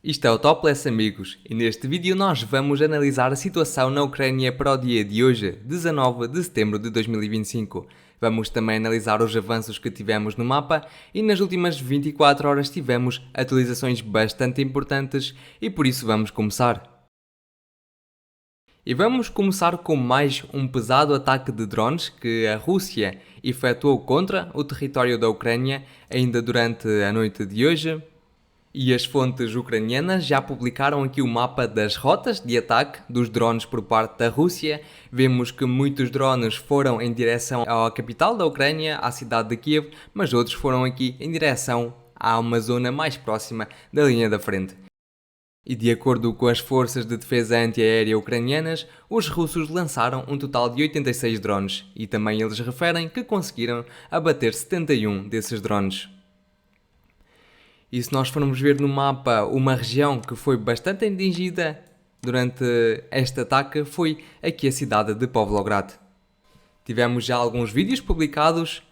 Isto é o Topless, amigos, e neste vídeo nós vamos analisar a situação na Ucrânia para o dia de hoje, 19 de setembro de 2025. Vamos também analisar os avanços que tivemos no mapa e nas últimas 24 horas tivemos atualizações bastante importantes e por isso vamos começar. E vamos começar com mais um pesado ataque de drones que a Rússia efetuou contra o território da Ucrânia ainda durante a noite de hoje. E as fontes ucranianas já publicaram aqui o mapa das rotas de ataque dos drones por parte da Rússia. Vemos que muitos drones foram em direção à capital da Ucrânia, à cidade de Kiev, mas outros foram aqui em direção a uma zona mais próxima da linha da frente. E de acordo com as forças de defesa antiaérea ucranianas, os russos lançaram um total de 86 drones e também eles referem que conseguiram abater 71 desses drones. E se nós formos ver no mapa uma região que foi bastante atingida durante este ataque foi aqui a cidade de Pavlograd. Tivemos já alguns vídeos publicados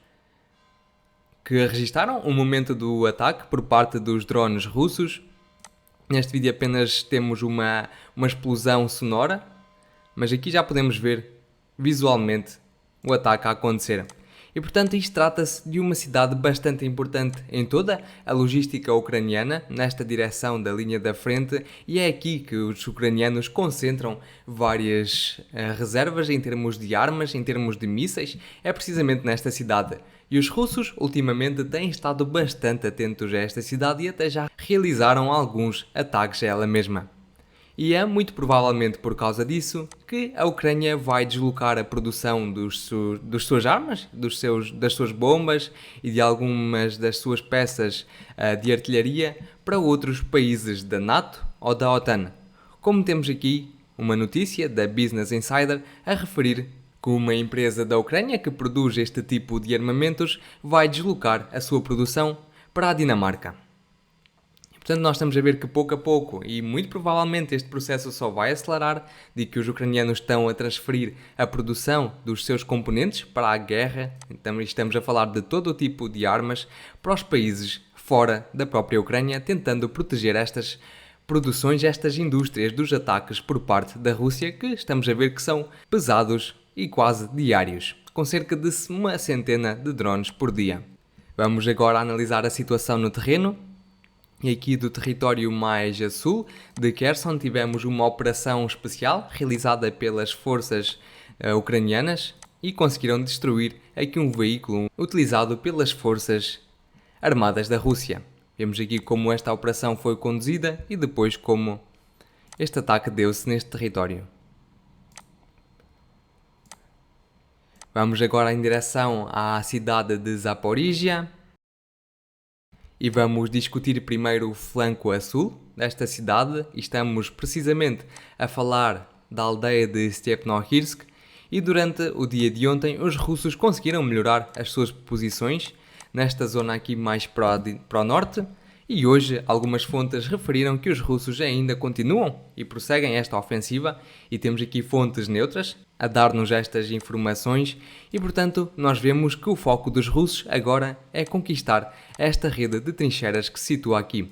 que registaram o momento do ataque por parte dos drones russos. Neste vídeo apenas temos uma explosão sonora, mas aqui já podemos ver visualmente o ataque a acontecer. E portanto isto trata-se de uma cidade bastante importante em toda a logística ucraniana, nesta direção da linha da frente, e é aqui que os ucranianos concentram várias reservas em termos de armas, em termos de mísseis, é precisamente nesta cidade. E os russos ultimamente têm estado bastante atentos a esta cidade e até já realizaram alguns ataques a ela mesma. E é muito provavelmente por causa disso que a Ucrânia vai deslocar a produção das suas armas, das suas bombas e de algumas das suas peças de artilharia para outros países da NATO ou da OTAN. Como temos aqui uma notícia da Business Insider a referir que uma empresa da Ucrânia que produz este tipo de armamentos vai deslocar a sua produção para a Dinamarca. Portanto, nós estamos a ver que pouco a pouco, e muito provavelmente este processo só vai acelerar, de que os ucranianos estão a transferir a produção dos seus componentes para a guerra, então estamos a falar de todo o tipo de armas, para os países fora da própria Ucrânia, tentando proteger estas produções, estas indústrias dos ataques por parte da Rússia, que estamos a ver que são pesados e quase diários, com cerca de uma centena de drones por dia. Vamos agora analisar a situação no terreno. E aqui do território mais a sul de Kherson tivemos uma operação especial realizada pelas forças ucranianas e conseguiram destruir aqui um veículo utilizado pelas forças armadas da Rússia. Vemos aqui como esta operação foi conduzida e depois como este ataque deu-se neste território. Vamos agora em direção à cidade de Zaporizhia. E vamos discutir primeiro o flanco a sul desta cidade. Estamos precisamente a falar da aldeia de Stepnohirsk e durante o dia de ontem os russos conseguiram melhorar as suas posições nesta zona aqui mais para o norte e hoje algumas fontes referiram que os russos ainda continuam e prosseguem esta ofensiva e temos aqui fontes neutras a dar-nos estas informações e, portanto, nós vemos que o foco dos russos agora é conquistar esta rede de trincheiras que se situa aqui.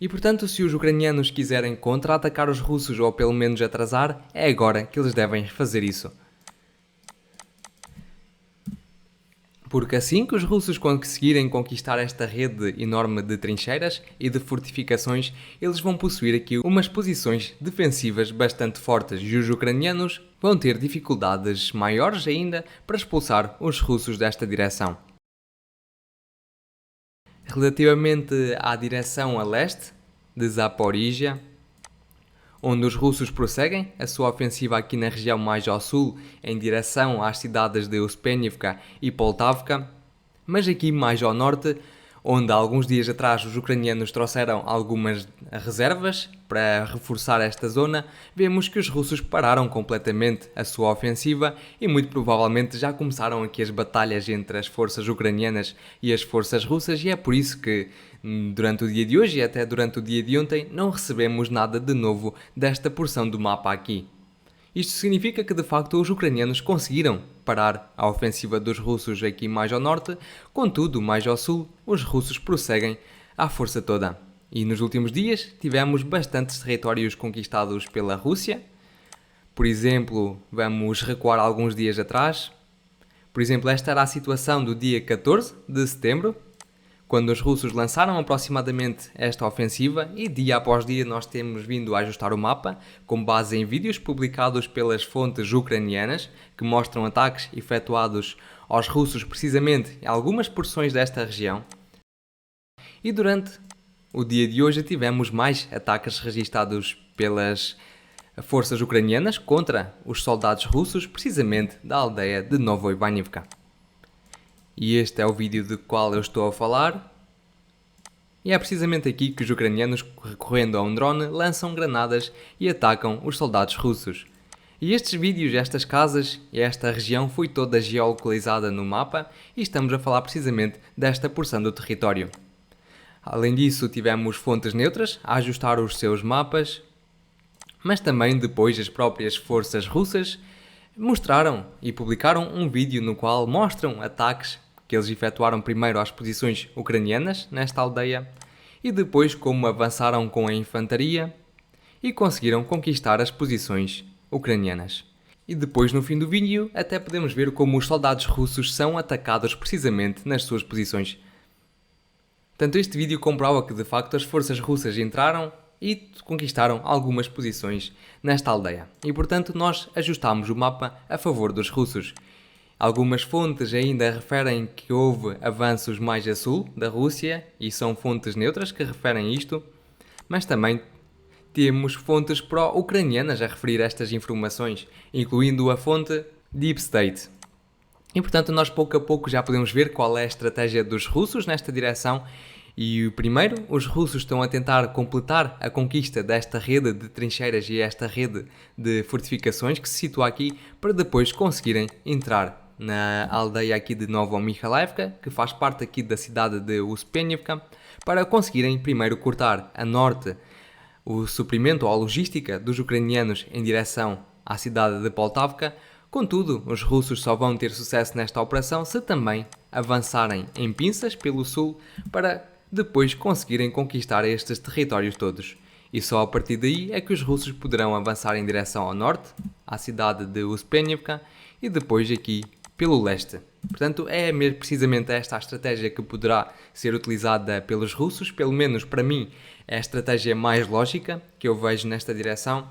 E, portanto, se os ucranianos quiserem contra-atacar os russos ou pelo menos atrasar, é agora que eles devem fazer isso. Porque assim que os russos conseguirem conquistar esta rede enorme de trincheiras e de fortificações, eles vão possuir aqui umas posições defensivas bastante fortes e os ucranianos vão ter dificuldades maiores ainda para expulsar os russos desta direção. Relativamente à direção a leste de Zaporizhia, onde os russos prosseguem a sua ofensiva aqui na região mais ao sul, em direção às cidades de Uspenivka e Poltavka, mas aqui mais ao norte, onde há alguns dias atrás os ucranianos trouxeram algumas reservas para reforçar esta zona, vemos que os russos pararam completamente a sua ofensiva e muito provavelmente já começaram aqui as batalhas entre as forças ucranianas e as forças russas e é por isso que durante o dia de hoje e até durante o dia de ontem não recebemos nada de novo desta porção do mapa aqui. Isto significa que de facto os ucranianos conseguiram parar a ofensiva dos russos aqui mais ao norte, contudo mais ao sul os russos prosseguem à força toda. E nos últimos dias tivemos bastantes territórios conquistados pela Rússia. Por exemplo, vamos recuar alguns dias atrás. Por exemplo, esta era a situação do dia 14 de setembro, quando os russos lançaram aproximadamente esta ofensiva, e dia após dia nós temos vindo a ajustar o mapa com base em vídeos publicados pelas fontes ucranianas que mostram ataques efetuados aos russos precisamente em algumas porções desta região. E durante o dia de hoje tivemos mais ataques registados pelas forças ucranianas contra os soldados russos, precisamente da aldeia de Novoivanivka. E este é o vídeo do qual eu estou a falar. E é precisamente aqui que os ucranianos, recorrendo a um drone, lançam granadas e atacam os soldados russos. E estes vídeos, estas casas e esta região foi toda geolocalizada no mapa e estamos a falar precisamente desta porção do território. Além disso, tivemos fontes neutras a ajustar os seus mapas, mas também depois as próprias forças russas mostraram e publicaram um vídeo no qual mostram ataques que eles efetuaram primeiro às posições ucranianas nesta aldeia e depois como avançaram com a infantaria e conseguiram conquistar as posições ucranianas. E depois no fim do vídeo até podemos ver como os soldados russos são atacados precisamente nas suas posições. Portanto, este vídeo comprova que de facto as forças russas entraram e conquistaram algumas posições nesta aldeia. E portanto nós ajustamos o mapa a favor dos russos. Algumas fontes ainda referem que houve avanços mais a sul da Rússia e são fontes neutras que referem isto, mas também temos fontes pró-ucranianas a referir estas informações, incluindo a fonte Deep State. E portanto nós pouco a pouco já podemos ver qual é a estratégia dos russos nesta direção. E primeiro, os russos estão a tentar completar a conquista desta rede de trincheiras e esta rede de fortificações que se situa aqui para depois conseguirem entrar na aldeia aqui de Novomikhailivka, que faz parte aqui da cidade de Uspeniivka, para conseguirem primeiro cortar a norte o suprimento ou a logística dos ucranianos em direção à cidade de Poltavka. Contudo, os russos só vão ter sucesso nesta operação se também avançarem em pinças pelo sul para depois conseguirem conquistar estes territórios todos. E só a partir daí é que os russos poderão avançar em direção ao norte, à cidade de Uspeniivka, e depois aqui pelo leste. Portanto, é mesmo precisamente esta a estratégia que poderá ser utilizada pelos russos, pelo menos para mim é a estratégia mais lógica que eu vejo nesta direção.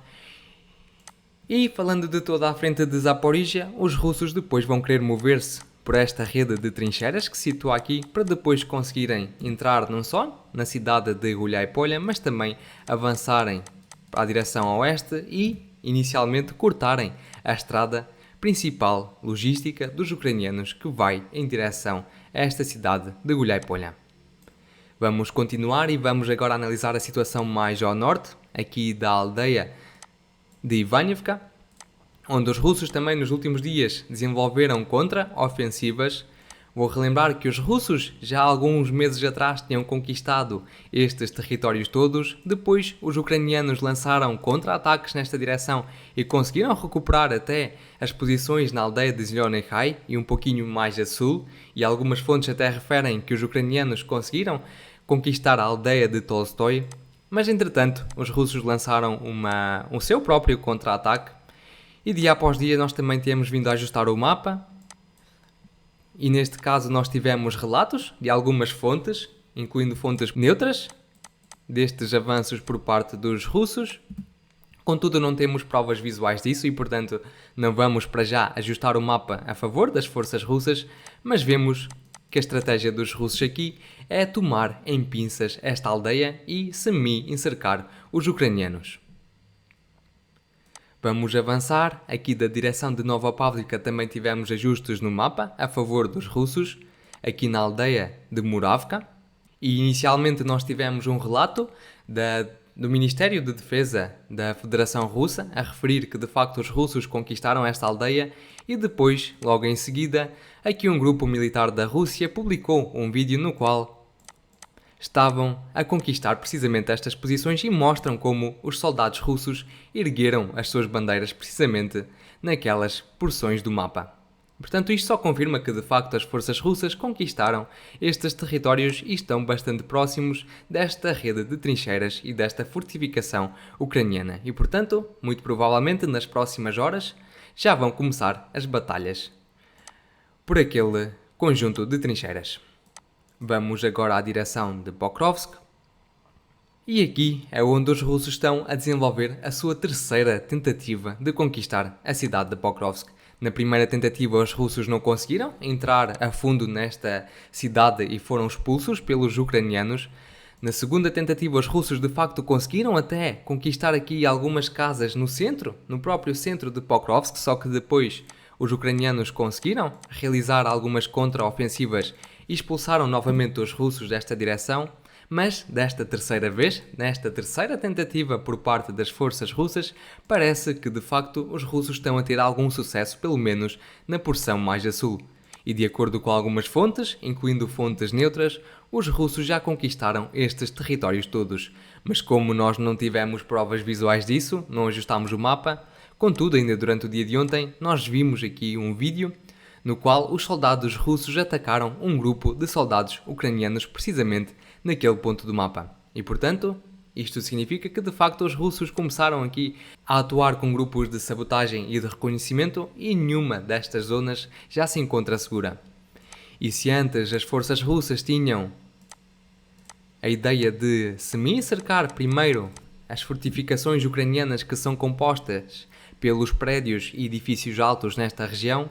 E falando de toda a frente de Zaporizhia, os russos depois vão querer mover-se por esta rede de trincheiras que se situa aqui para depois conseguirem entrar não só na cidade de Guliai-Polya, mas também avançarem para a direção a oeste e inicialmente cortarem a estrada principal logística dos ucranianos que vai em direção a esta cidade de Guliai-Polya. Vamos continuar e vamos agora analisar a situação mais ao norte, aqui da aldeia de Ivanivka, onde os russos também nos últimos dias desenvolveram contra-ofensivas. Vou relembrar que os russos já há alguns meses atrás tinham conquistado estes territórios todos, depois os ucranianos lançaram contra-ataques nesta direção e conseguiram recuperar até as posições na aldeia de Zelenykhai e um pouquinho mais a sul, e algumas fontes até referem que os ucranianos conseguiram conquistar a aldeia de Tolstoy, mas entretanto os russos lançaram um seu próprio contra-ataque. E dia após dia nós também temos vindo a ajustar o mapa e neste caso nós tivemos relatos de algumas fontes, incluindo fontes neutras, destes avanços por parte dos russos. Contudo, não temos provas visuais disso e, portanto, não vamos para já ajustar o mapa a favor das forças russas, mas vemos que a estratégia dos russos aqui é tomar em pinças esta aldeia e semi-encercar os ucranianos. Vamos avançar. Aqui da direção de Novopavlivka também tivemos ajustes no mapa a favor dos russos, aqui na aldeia de Muravka. E inicialmente nós tivemos um relato do Ministério de Defesa da Federação Russa a referir que de facto os russos conquistaram esta aldeia e depois, logo em seguida, aqui um grupo militar da Rússia publicou um vídeo no qual estavam a conquistar precisamente estas posições e mostram como os soldados russos ergueram as suas bandeiras precisamente naquelas porções do mapa. Portanto, isto só confirma que de facto as forças russas conquistaram estes territórios e estão bastante próximos desta rede de trincheiras e desta fortificação ucraniana. E portanto, muito provavelmente nas próximas horas já vão começar as batalhas por aquele conjunto de trincheiras. Vamos agora à direção de Pokrovsk. E aqui é onde os russos estão a desenvolver a sua terceira tentativa de conquistar a cidade de Pokrovsk. Na primeira tentativa os russos não conseguiram entrar a fundo nesta cidade e foram expulsos pelos ucranianos. Na segunda tentativa os russos de facto conseguiram até conquistar aqui algumas casas no centro, no próprio centro de Pokrovsk, só que depois os ucranianos conseguiram realizar algumas contraofensivas e expulsaram novamente os russos desta direção. Mas, desta terceira vez, nesta terceira tentativa por parte das forças russas, parece que de facto os russos estão a ter algum sucesso, pelo menos na porção mais a sul. E de acordo com algumas fontes, incluindo fontes neutras, os russos já conquistaram estes territórios todos. Mas como nós não tivemos provas visuais disso, não ajustámos o mapa, contudo, ainda durante o dia de ontem, nós vimos aqui um vídeo no qual os soldados russos atacaram um grupo de soldados ucranianos precisamente naquele ponto do mapa. E portanto, isto significa que de facto os russos começaram aqui a atuar com grupos de sabotagem e de reconhecimento e nenhuma destas zonas já se encontra segura. E se antes as forças russas tinham a ideia de semi-cercar primeiro as fortificações ucranianas que são compostas pelos prédios e edifícios altos nesta região,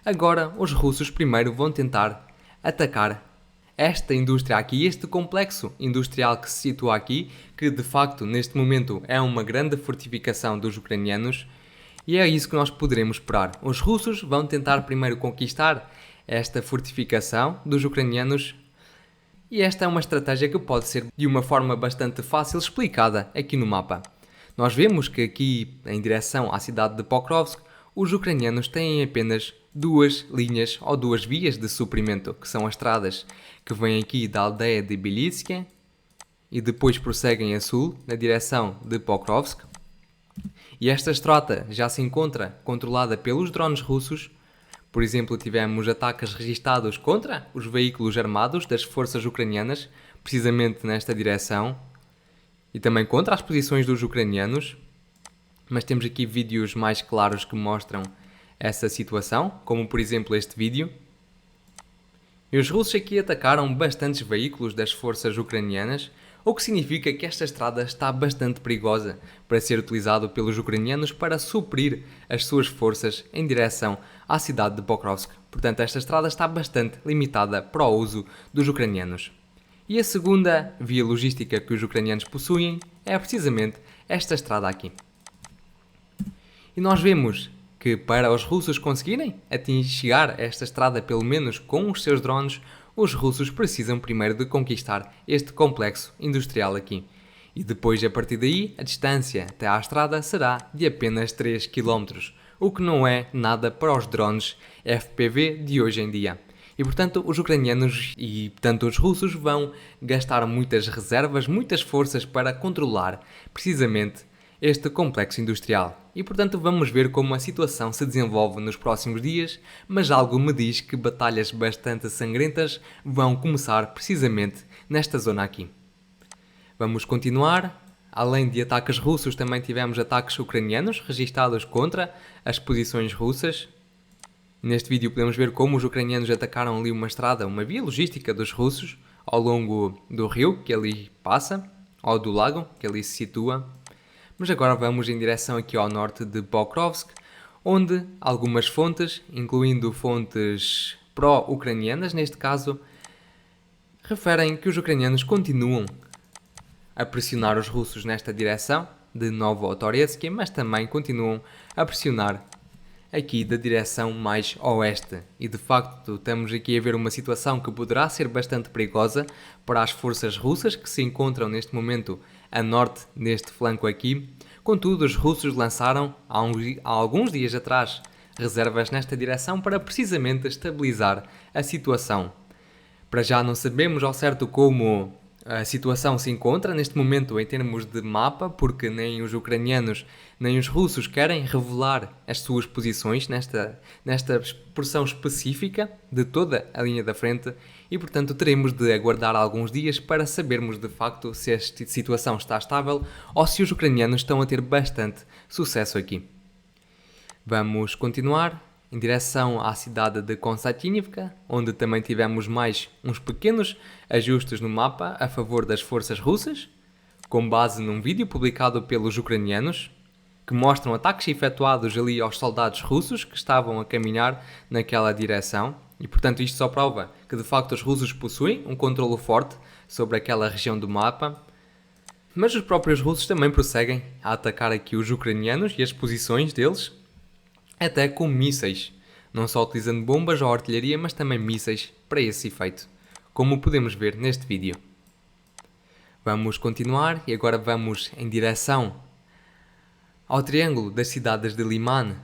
agora os russos primeiro vão tentar atacar esta indústria aqui, este complexo industrial que se situa aqui, que de facto neste momento é uma grande fortificação dos ucranianos, e é isso que nós poderemos esperar. Os russos vão tentar primeiro conquistar esta fortificação dos ucranianos, e esta é uma estratégia que pode ser de uma forma bastante fácil explicada aqui no mapa. Nós vemos que aqui, em direção à cidade de Pokrovsk, os ucranianos têm apenas duas linhas ou duas vias de suprimento, que são as estradas que vêm aqui da aldeia de Belitske e depois prosseguem a sul, na direção de Pokrovsk. E esta estrada já se encontra controlada pelos drones russos. Por exemplo, tivemos ataques registados contra os veículos armados das forças ucranianas, precisamente nesta direção, e também contra as posições dos ucranianos. Mas temos aqui vídeos mais claros que mostram essa situação, como por exemplo este vídeo. E os russos aqui atacaram bastantes veículos das forças ucranianas, o que significa que esta estrada está bastante perigosa para ser utilizado pelos ucranianos para suprir as suas forças em direção à cidade de Pokrovsk. Portanto, esta estrada está bastante limitada para o uso dos ucranianos. E a segunda via logística que os ucranianos possuem é precisamente esta estrada aqui. E nós vemos que para os russos conseguirem chegar a esta estrada pelo menos com os seus drones, os russos precisam primeiro de conquistar este complexo industrial aqui. E depois, a partir daí, a distância até à estrada será de apenas 3 km, o que não é nada para os drones FPV de hoje em dia. E portanto, os ucranianos e tanto os russos vão gastar muitas reservas, muitas forças para controlar precisamente este complexo industrial. E portanto vamos ver como a situação se desenvolve nos próximos dias, mas algo me diz que batalhas bastante sangrentas vão começar precisamente nesta zona aqui. Vamos continuar. Além de ataques russos, também tivemos ataques ucranianos registados contra as posições russas. Neste vídeo podemos ver como os ucranianos atacaram ali uma estrada, uma via logística dos russos, ao longo do rio que ali passa, ou do lago que ali se situa. Mas agora vamos em direção aqui ao norte de Pokrovsk, onde algumas fontes, incluindo fontes pró-ucranianas neste caso, referem que os ucranianos continuam a pressionar os russos nesta direção de Novotoretsky, mas também continuam a pressionar aqui da direção mais oeste. E de facto estamos aqui a ver uma situação que poderá ser bastante perigosa para as forças russas que se encontram neste momento a norte neste flanco aqui. Contudo, os russos lançaram há alguns dias atrás reservas nesta direção para precisamente estabilizar a situação. Para já não sabemos ao certo como a situação se encontra neste momento em termos de mapa, porque nem os ucranianos nem os russos querem revelar as suas posições nesta porção específica de toda a linha da frente e, portanto, teremos de aguardar alguns dias para sabermos de facto se esta situação está estável ou se os ucranianos estão a ter bastante sucesso aqui. Vamos continuar em direção à cidade de Konstantinivka, onde também tivemos mais uns pequenos ajustes no mapa a favor das forças russas, com base num vídeo publicado pelos ucranianos, que mostram ataques efetuados ali aos soldados russos que estavam a caminhar naquela direção, e portanto isto só prova que de facto os russos possuem um controle forte sobre aquela região do mapa, mas os próprios russos também prosseguem a atacar aqui os ucranianos e as posições deles, até com mísseis, não só utilizando bombas ou artilharia, mas também mísseis para esse efeito, como podemos ver neste vídeo. Vamos continuar e agora vamos em direção ao triângulo das cidades de Liman,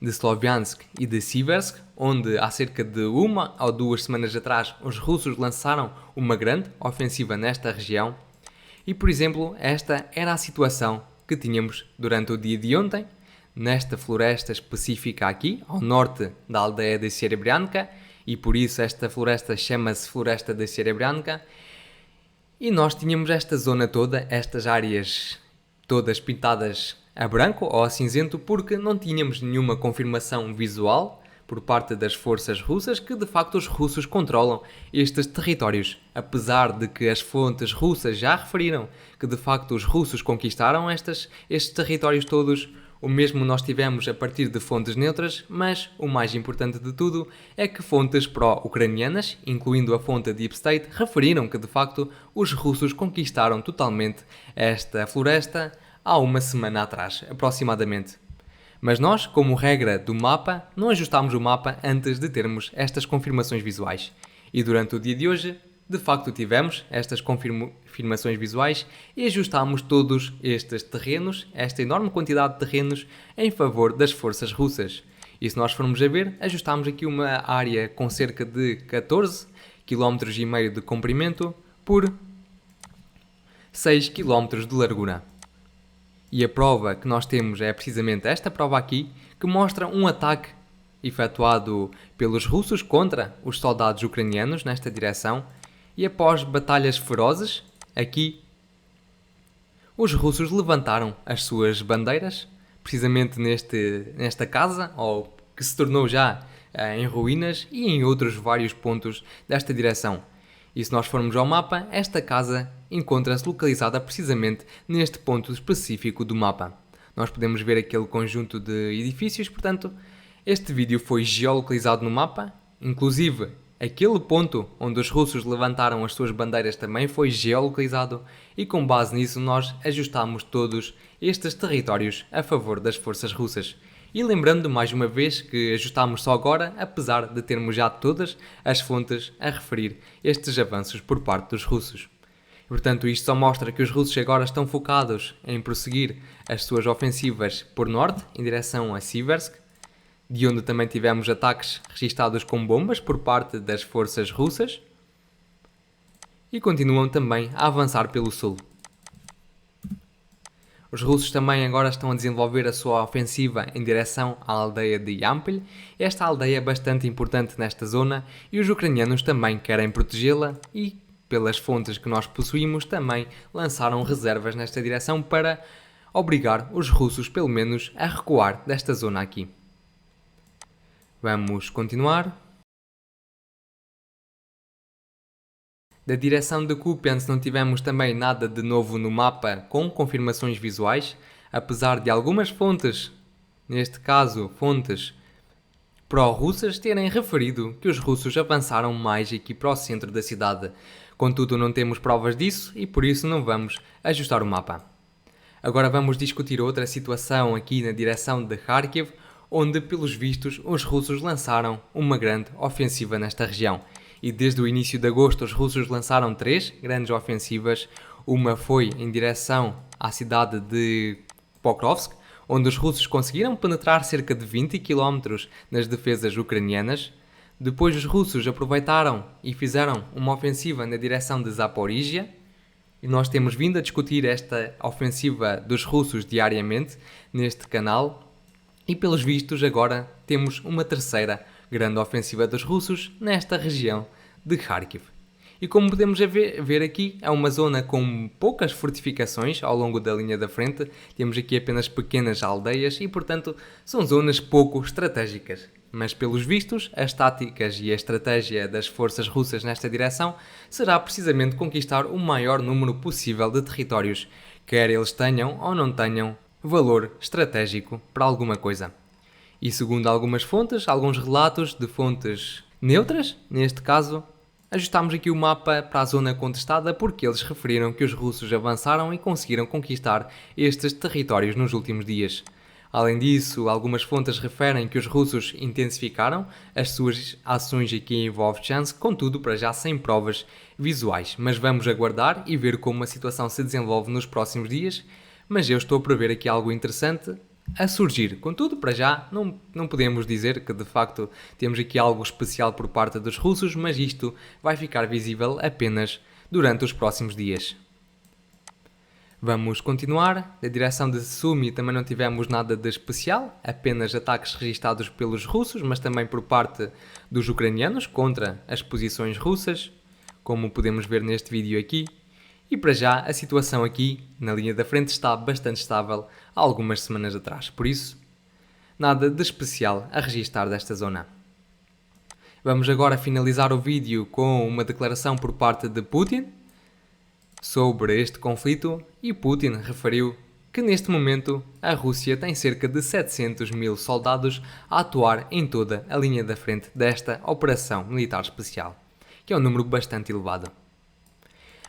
de Sloviansk e de Siversk, onde há cerca de 1 ou 2 semanas atrás os russos lançaram uma grande ofensiva nesta região e, por exemplo, esta era a situação que tínhamos durante o dia de ontem, nesta floresta específica aqui, ao norte da aldeia de Serebryanka, e por isso esta floresta chama-se Floresta de Serebryanka, e nós tínhamos esta zona toda, estas áreas todas pintadas a branco ou a cinzento, porque não tínhamos nenhuma confirmação visual por parte das forças russas que de facto os russos controlam estes territórios, apesar de que as fontes russas já referiram que de facto os russos conquistaram estes territórios todos. O mesmo nós tivemos a partir de fontes neutras, mas o mais importante de tudo é que fontes pró-ucranianas, incluindo a fonte Deep State, referiram que de facto os russos conquistaram totalmente esta floresta há 1 semana atrás, aproximadamente. Mas nós, como regra do mapa, não ajustámos o mapa antes de termos estas confirmações visuais. E durante o dia de hoje, de facto tivemos estas confirmações visuais e ajustámos todos estes terrenos, esta enorme quantidade de terrenos, em favor das forças russas. E se nós formos a ver, ajustámos aqui uma área com cerca de 14,5 km de comprimento por 6 km de largura. E a prova que nós temos é precisamente esta prova aqui, que mostra um ataque efetuado pelos russos contra os soldados ucranianos nesta direção. E após batalhas ferozes, aqui, os russos levantaram as suas bandeiras, precisamente nesta casa, ou que se tornou já em ruínas, e em outros vários pontos desta direção. E se nós formos ao mapa, esta casa encontra-se localizada precisamente neste ponto específico do mapa. Nós podemos ver aquele conjunto de edifícios, portanto, este vídeo foi geolocalizado no mapa, inclusive aquele ponto onde os russos levantaram as suas bandeiras também foi geolocalizado e com base nisso nós ajustamos todos estes territórios a favor das forças russas. E lembrando mais uma vez que ajustamos só agora, apesar de termos já todas as fontes a referir estes avanços por parte dos russos. E, portanto, isto só mostra que os russos agora estão focados em prosseguir as suas ofensivas por norte, em direção a Siversk, de onde também tivemos ataques registados com bombas por parte das forças russas, e continuam também a avançar pelo sul. Os russos também agora estão a desenvolver a sua ofensiva em direção à aldeia de Yampil. Esta aldeia é bastante importante nesta zona e os ucranianos também querem protegê-la e, pelas fontes que nós possuímos, também lançaram reservas nesta direção para obrigar os russos, pelo menos, a recuar desta zona aqui. Vamos continuar. Da direção de Kupiansk não tivemos também nada de novo no mapa com confirmações visuais, apesar de algumas fontes, neste caso fontes pró-russas, terem referido que os russos avançaram mais aqui para o centro da cidade. Contudo, não temos provas disso e por isso não vamos ajustar o mapa. Agora vamos discutir outra situação aqui na direção de Kharkiv, onde, pelos vistos, os russos lançaram uma grande ofensiva nesta região. E desde o início de agosto os russos lançaram 3 grandes ofensivas. Uma foi em direção à cidade de Pokrovsk, onde os russos conseguiram penetrar cerca de 20 km nas defesas ucranianas. Depois os russos aproveitaram e fizeram uma ofensiva na direção de Zaporizhia, E nós temos vindo a discutir esta ofensiva dos russos diariamente neste canal e, pelos vistos, agora temos uma terceira grande ofensiva dos russos nesta região de Kharkiv. E como podemos ver aqui, é uma zona com poucas fortificações ao longo da linha da frente. Temos aqui apenas pequenas aldeias e, portanto, são zonas pouco estratégicas. Mas, pelos vistos, as táticas e a estratégia das forças russas nesta direção será precisamente conquistar o maior número possível de territórios, quer eles tenham ou não tenham valor estratégico para alguma coisa. E segundo algumas fontes, alguns relatos de fontes neutras, neste caso, ajustámos aqui o mapa para a zona contestada porque eles referiram que os russos avançaram e conseguiram conquistar estes territórios nos últimos dias. Além disso, algumas fontes referem que os russos intensificaram as suas ações aqui em Vovchansk, contudo, para já sem provas visuais. Mas vamos aguardar e ver como a situação se desenvolve nos próximos dias. Mas eu estou a prever aqui algo interessante a surgir. Contudo, para já, não podemos dizer que de facto temos aqui algo especial por parte dos russos, mas isto vai ficar visível apenas durante os próximos dias. Vamos continuar. Na direção de Sumy também não tivemos nada de especial, apenas ataques registados pelos russos, mas também por parte dos ucranianos contra as posições russas, como podemos ver neste vídeo aqui. E para já a situação aqui na linha da frente está bastante estável há algumas semanas atrás, por isso nada de especial a registar desta zona. Vamos agora finalizar o vídeo com uma declaração por parte de Putin sobre este conflito, e Putin referiu que neste momento a Rússia tem cerca de 700 mil soldados a atuar em toda a linha da frente desta operação militar especial, que é um número bastante elevado.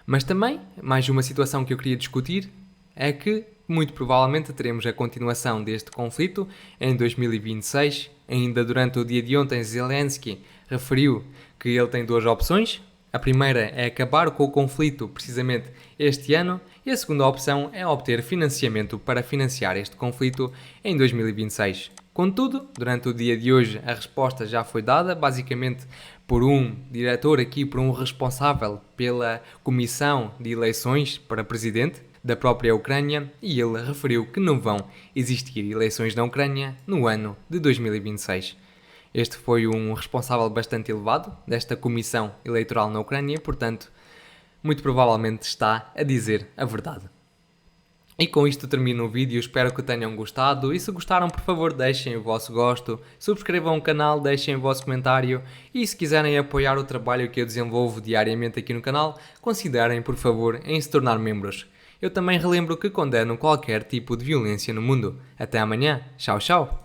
Mas também, mais uma situação que eu queria discutir é que muito provavelmente teremos a continuação deste conflito em 2026. Ainda durante o dia de ontem, Zelensky referiu que ele tem duas opções. A primeira é acabar com o conflito precisamente este ano e a segunda opção é obter financiamento para financiar este conflito em 2026. Contudo, durante o dia de hoje a resposta já foi dada, basicamente por um diretor aqui, por um responsável pela comissão de eleições para presidente da própria Ucrânia, e ele referiu que não vão existir eleições na Ucrânia no ano de 2026. Este foi um responsável bastante elevado desta comissão eleitoral na Ucrânia, portanto, muito provavelmente está a dizer a verdade. E com isto termino o vídeo, espero que tenham gostado e se gostaram, por favor, deixem o vosso gosto, subscrevam o canal, deixem o vosso comentário e se quiserem apoiar o trabalho que eu desenvolvo diariamente aqui no canal, considerem, por favor, em se tornar membros. Eu também relembro que condeno qualquer tipo de violência no mundo. Até amanhã, tchau, tchau!